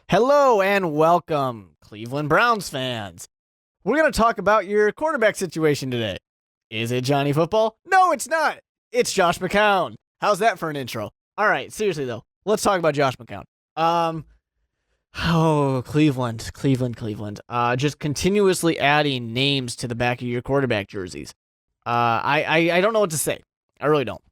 Hello and welcome, Cleveland Browns fans. We're going to talk about your quarterback situation today. Is it Johnny Football? No, it's not. It's Josh McCown. How's that for an intro? All right, seriously though, let's talk about Josh McCown. Cleveland. Just continuously adding names to the back of your quarterback jerseys. I don't know what to say. I really don't.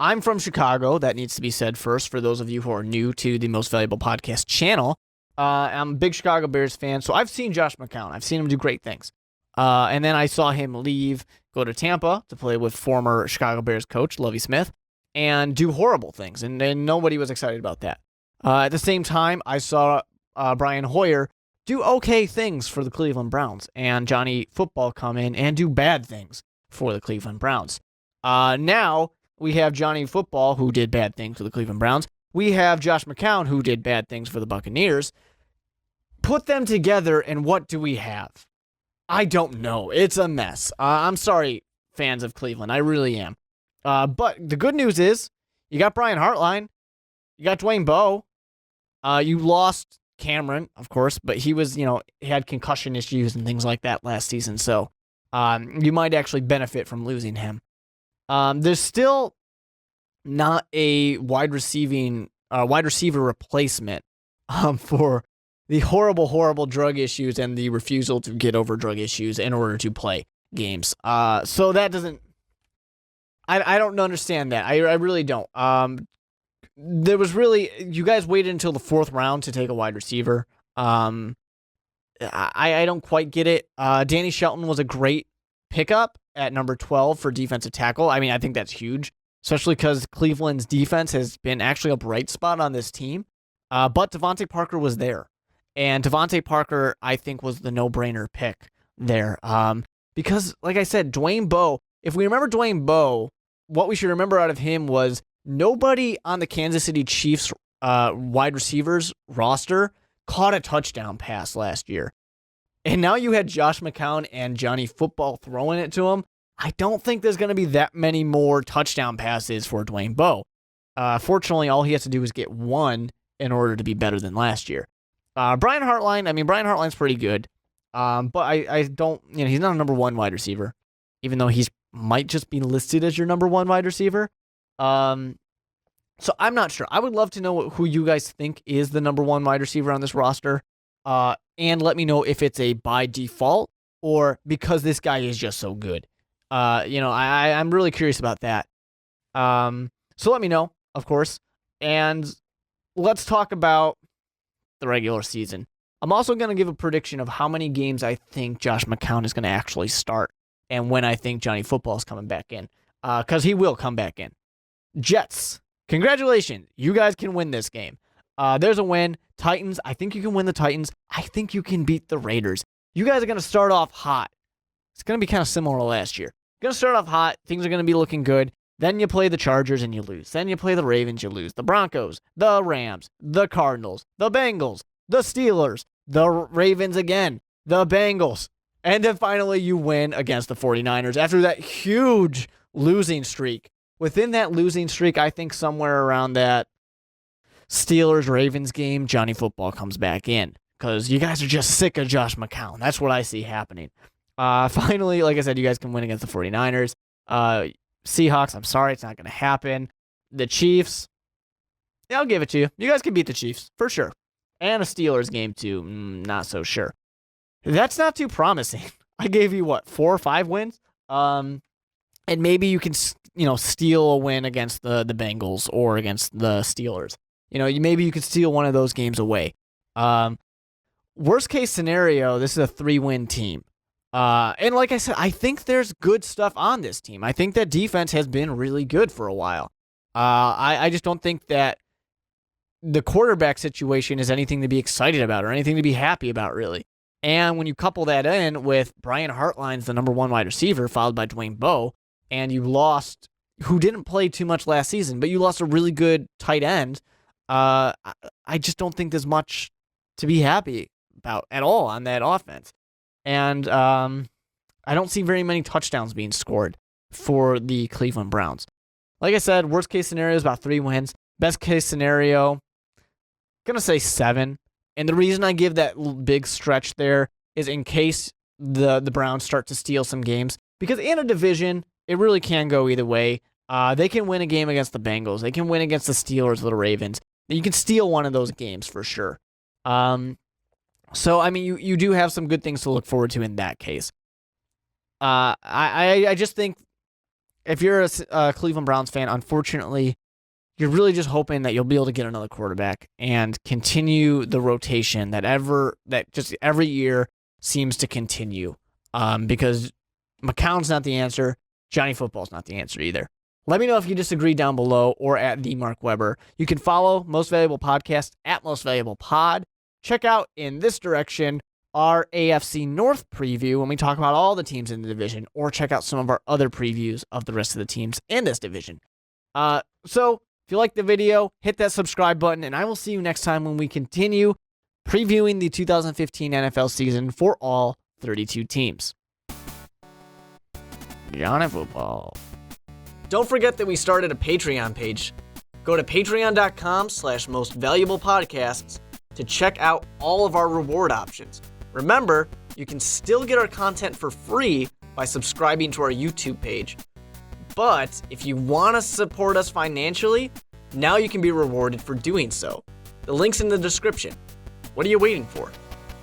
I'm from Chicago. That needs to be said first for those of you who are new to the Most Valuable Podcast channel. I'm a big Chicago Bears fan, so I've seen Josh McCown. I've seen him do great things. And then I saw him go to Tampa to play with former Chicago Bears coach Lovie Smith, and do horrible things, and nobody was excited about that. At the same time, I saw Brian Hoyer do okay things for the Cleveland Browns, and Johnny Football come in and do bad things for the Cleveland Browns. Now we have Johnny Football, who did bad things for the Cleveland Browns. We have Josh McCown, who did bad things for the Buccaneers. Put them together, and what do we have? I don't know. It's a mess. I'm sorry, fans of Cleveland. I really am. But the good news is you got Brian Hartline. You got Dwayne Bowe. You lost Cameron, of course, but he was, he had concussion issues and things like that last season. So you might actually benefit from losing him. There's still not a wide receiver replacement for the horrible drug issues and the refusal to get over drug issues in order to play games. So that doesn't. I don't understand that. I really don't. You guys waited until the fourth round to take a wide receiver. I don't quite get it. Danny Shelton was a great pickup at number 12 for defensive tackle. I mean, I think that's huge, especially because Cleveland's defense has been actually a bright spot on this team. But Devontae Parker was there. And Devontae Parker, I think, was the no-brainer pick there. Because, like I said, Dwayne Bowe, if we remember Dwayne Bowe, what we should remember out of him was nobody on the Kansas City Chiefs wide receivers roster caught a touchdown pass last year. And now you had Josh McCown and Johnny Football throwing it to him. I don't think there's going to be that many more touchdown passes for Dwayne Bowe. Fortunately, all he has to do is get one in order to be better than last year. Brian Hartline's pretty good. But I don't, he's not a number one wide receiver, even though he's might just be listed as your number one wide receiver. So I'm not sure. I would love to know who you guys think is the number one wide receiver on this roster. And let me know if it's a by default or because this guy is just so good. I'm really curious about that. So let me know, of course. And let's talk about the regular season. I'm also going to give a prediction of how many games I think Josh McCown is going to actually start and when I think Johnny Football is coming back in. Because he will come back in. Jets, congratulations. You guys can win this game. There's a win. Titans, I think you can win the Titans. I think you can beat the Raiders. You guys are going to start off hot. It's going to be kind of similar to last year. You're going to start off hot. Things are going to be looking good. Then you play the Chargers and you lose. Then you play the Ravens, you lose. The Broncos, the Rams, the Cardinals, the Bengals, the Steelers, the Ravens again, the Bengals. And then finally you win against the 49ers after that huge losing streak. Within that losing streak, I think somewhere around that Steelers-Ravens game, Johnny Football comes back in because you guys are just sick of Josh McCown. That's what I see happening. Finally, like I said, you guys can win against the 49ers. Seahawks, I'm sorry, it's not going to happen. The Chiefs, yeah, I'll give it to you. You guys can beat the Chiefs, for sure. And a Steelers game, too. Not so sure. That's not too promising. I gave you, 4 or 5 wins? And maybe you can, steal a win against the Bengals or against the Steelers. Maybe you could steal one of those games away. Worst case scenario, this is a 3-win team. And like I said, I think there's good stuff on this team. I think that defense has been really good for a while. I just don't think that the quarterback situation is anything to be excited about or anything to be happy about, really. And when you couple that in with Brian Hartline's the number one wide receiver, followed by Dwayne Bowe, and you lost, who didn't play too much last season, but you lost a really good tight end, I just don't think there's much to be happy about at all on that offense. And I don't see very many touchdowns being scored for the Cleveland Browns. Like I said, worst case scenario is about 3 wins. Best case scenario, going to say 7. And the reason I give that big stretch there is in case the Browns start to steal some games. Because in a division, it really can go either way. They can win a game against the Bengals. They can win against the Steelers or the Ravens. You can steal one of those games for sure. So, I mean, you do have some good things to look forward to in that case. I just think if you're a Cleveland Browns fan, unfortunately, you're really just hoping that you'll be able to get another quarterback and continue the rotation that just every year seems to continue. Because McCown's not the answer. Johnny Football's not the answer either. Let me know if you disagree down below or at the Mark Weber. You can follow Most Valuable Podcast at Most Valuable Pod. Check out in this direction our AFC North preview when we talk about all the teams in the division, or check out some of our other previews of the rest of the teams in this division. So if you like the video, hit that subscribe button, and I will see you next time when we continue previewing the 2015 NFL season for all 32 teams. Johnny Football. Don't forget that we started a Patreon page. Go to patreon.com/mostvaluablepodcasts to check out all of our reward options. Remember, you can still get our content for free by subscribing to our YouTube page. But if you want to support us financially, now you can be rewarded for doing so. The link's in the description. What are you waiting for?